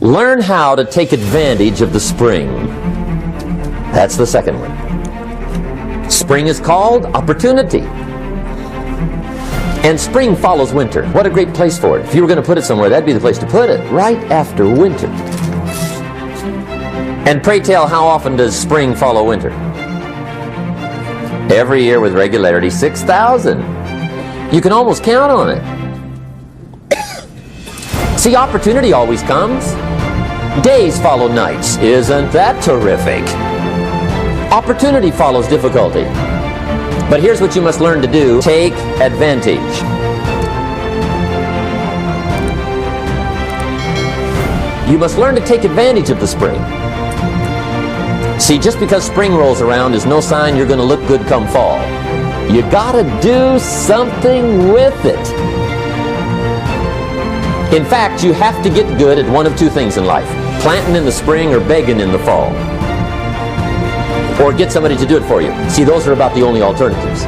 Learn how to take advantage of the spring. That's the second one. Spring is called opportunity. And spring follows winter. What a great place for it. If you were going to put it somewhere, that'd be the place to put it, right after winter. And pray tell, how often does spring follow winter? Every year with regularity, 6,000. You can almost count on it. See, opportunity always comes. Days follow nights. Isn't that terrific? Opportunity follows difficulty. But here's what you must learn to do. Take advantage. You must learn to take advantage of the spring. See, just because spring rolls around is no sign you're going to look good come fall. You gotta do something with it. In fact, you have to get good at one of two things in life: planting in the spring or begging in the fall. Or get somebody to do it for you. See, those are about the only alternatives.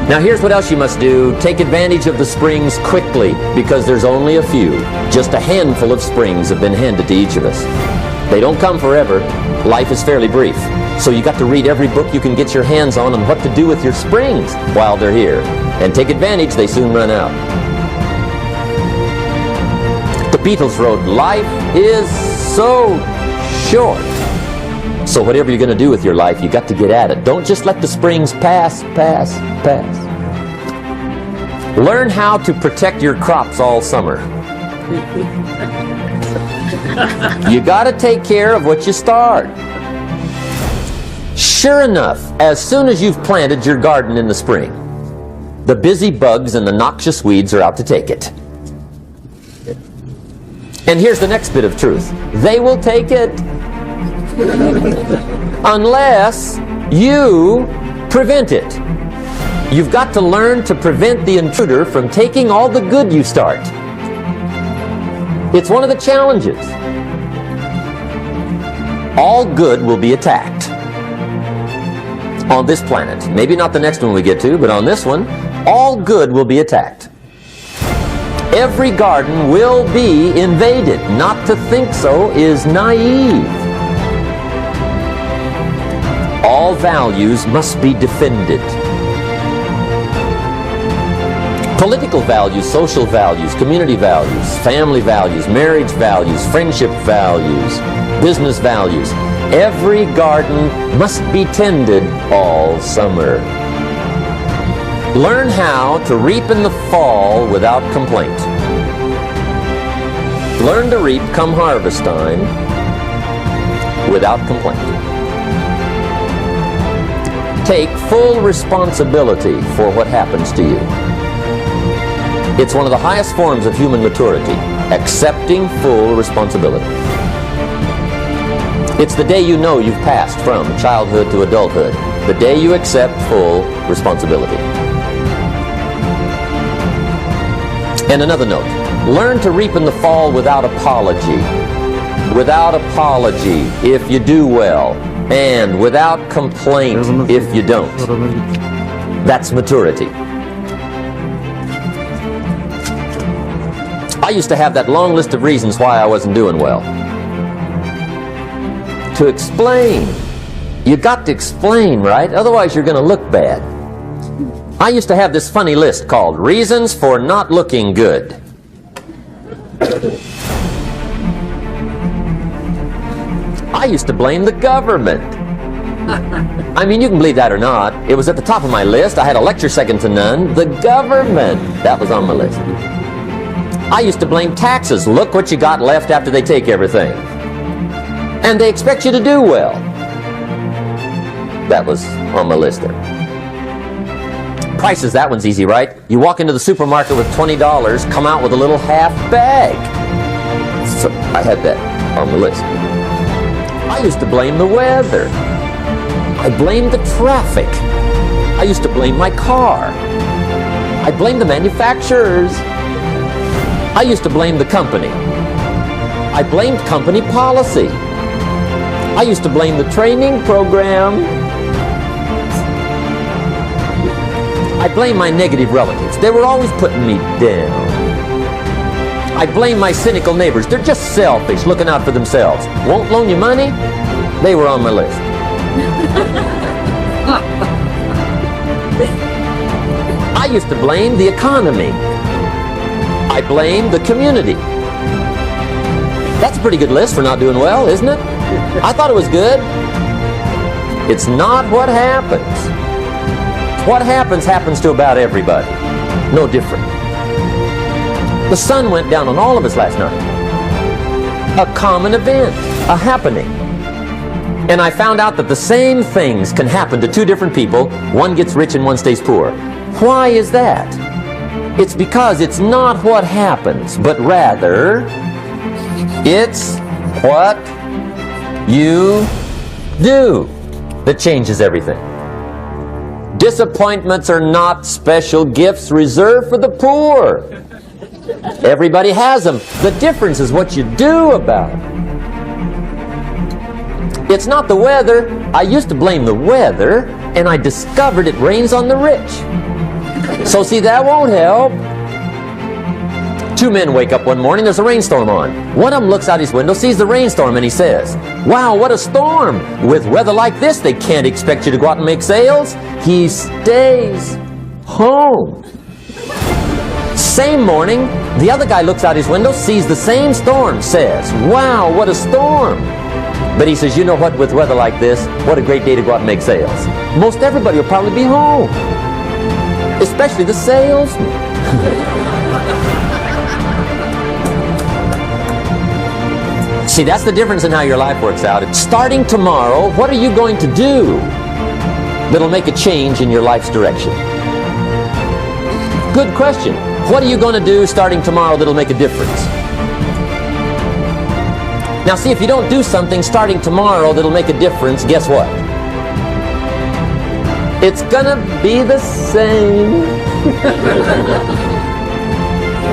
Now here's what else you must do. Take advantage of the springs quickly, because there's only a few. Just a handful of springs have been handed to each of us. They don't come forever. Life is fairly brief. So you got to read every book you can get your hands on what to do with your springs while they're here. And take advantage, they soon run out. The Beatles wrote, "Life is so short." So whatever you're going to do with your life, you got to get at it. Don't just let the springs pass. Learn how to protect your crops all summer. You got to take care of what you start. Sure enough, as soon as you've planted your garden in the spring, the busy bugs and the noxious weeds are out to take it. And here's the next bit of truth. They will take it unless you prevent it. You've got to learn to prevent the intruder from taking all the good you start. It's one of the challenges. All good will be attacked on this planet. Maybe not the next one we get to, but on this one, all good will be attacked. Every garden will be invaded. Not to think so is naive. All values must be defended. Political values, social values, community values, family values, marriage values, friendship values, business values. Every garden must be tended all summer. Learn how to reap in the fall without complaint. Learn to reap come harvest time without complaint. Take full responsibility for what happens to you. It's one of the highest forms of human maturity, accepting full responsibility. It's the day you know you've passed from childhood to adulthood, the day you accept full responsibility. And another note, learn to reap in the fall without apology. Without apology if you do well, and without complaint if you don't. That's maturity. I used to have that long list of reasons why I wasn't doing well. To explain. You got to explain, right? Otherwise you're going to look bad. I used to have this funny list called Reasons for Not Looking Good. I used to blame the government. I mean, you can believe that or not. It was at the top of my list. I had a lecture second to none. The government. That was on my list. I used to blame taxes. Look what you got left after they take everything. And they expect you to do well. That was on my list there. Prices, that one's easy, right? You walk into the supermarket with $20, come out with a little half bag. So I had that on the list. I used to blame the weather. I blamed the traffic. I used to blame my car. I blamed the manufacturers. I used to blame the company. I blamed company policy. I used to blame the training program. I blame my negative relatives. They were always putting me down. I blame my cynical neighbors. They're just selfish, looking out for themselves. Won't loan you money? They were on my list. I used to blame the economy. I blame the community. That's a pretty good list for not doing well, isn't it? I thought it was good. It's not what happens. What happens to about everybody. No different. The sun went down on all of us last night. A common event, a happening. And I found out that the same things can happen to two different people. One gets rich and one stays poor. Why is that? It's because it's not what happens, but rather it's what you do that changes everything. Disappointments are not special gifts reserved for the poor. Everybody has them. The difference is what you do about it. It's not the weather. I used to blame the weather, and I discovered it rains on the rich. So see, that won't help. Two men wake up one morning, there's a rainstorm on. One of them looks out his window, sees the rainstorm, and he says, "Wow, what a storm! With weather like this, they can't expect you to go out and make sales." He stays home. Same morning, the other guy looks out his window, sees the same storm, says, "Wow, what a storm!" But he says, "You know what, with weather like this, what a great day to go out and make sales. Most everybody will probably be home, especially the salesman." See, that's the difference in how your life works out. Starting tomorrow, what are you going to do that'll make a change in your life's direction? Good question. What are you going to do starting tomorrow that'll make a difference? Now see, if you don't do something starting tomorrow that'll make a difference, guess what? It's gonna be the same.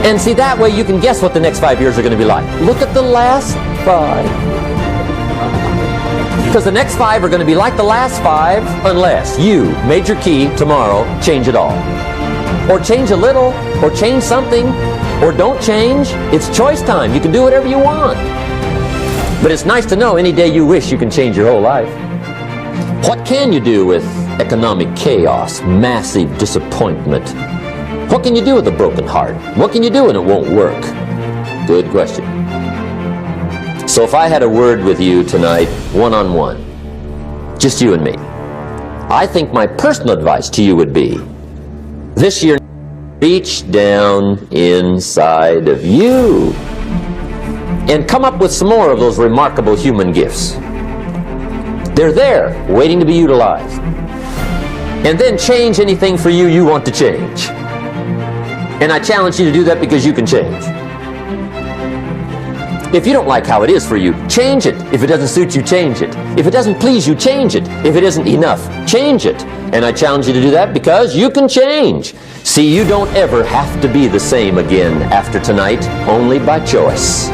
And see, that way you can guess what the next 5 years are going to be like. Look at the last 5. Because the next 5 are going to be like the last 5 unless you, major key, tomorrow, change it all. Or change a little, or change something, or don't change. It's choice time. You can do whatever you want. But it's nice to know any day you wish you can change your whole life. What can you do with economic chaos, massive disappointment? What can you do with a broken heart? What can you do when it won't work? Good question. So if I had a word with you tonight, one-on-one, just you and me, I think my personal advice to you would be, this year, reach down inside of you and come up with some more of those remarkable human gifts. They're there, waiting to be utilized. And then change anything for you you want to change. And I challenge you to do that because you can change. If you don't like how it is for you, change it. If it doesn't suit you, change it. If it doesn't please you, change it. If it isn't enough, change it. And I challenge you to do that because you can change. See, you don't ever have to be the same again after tonight, only by choice.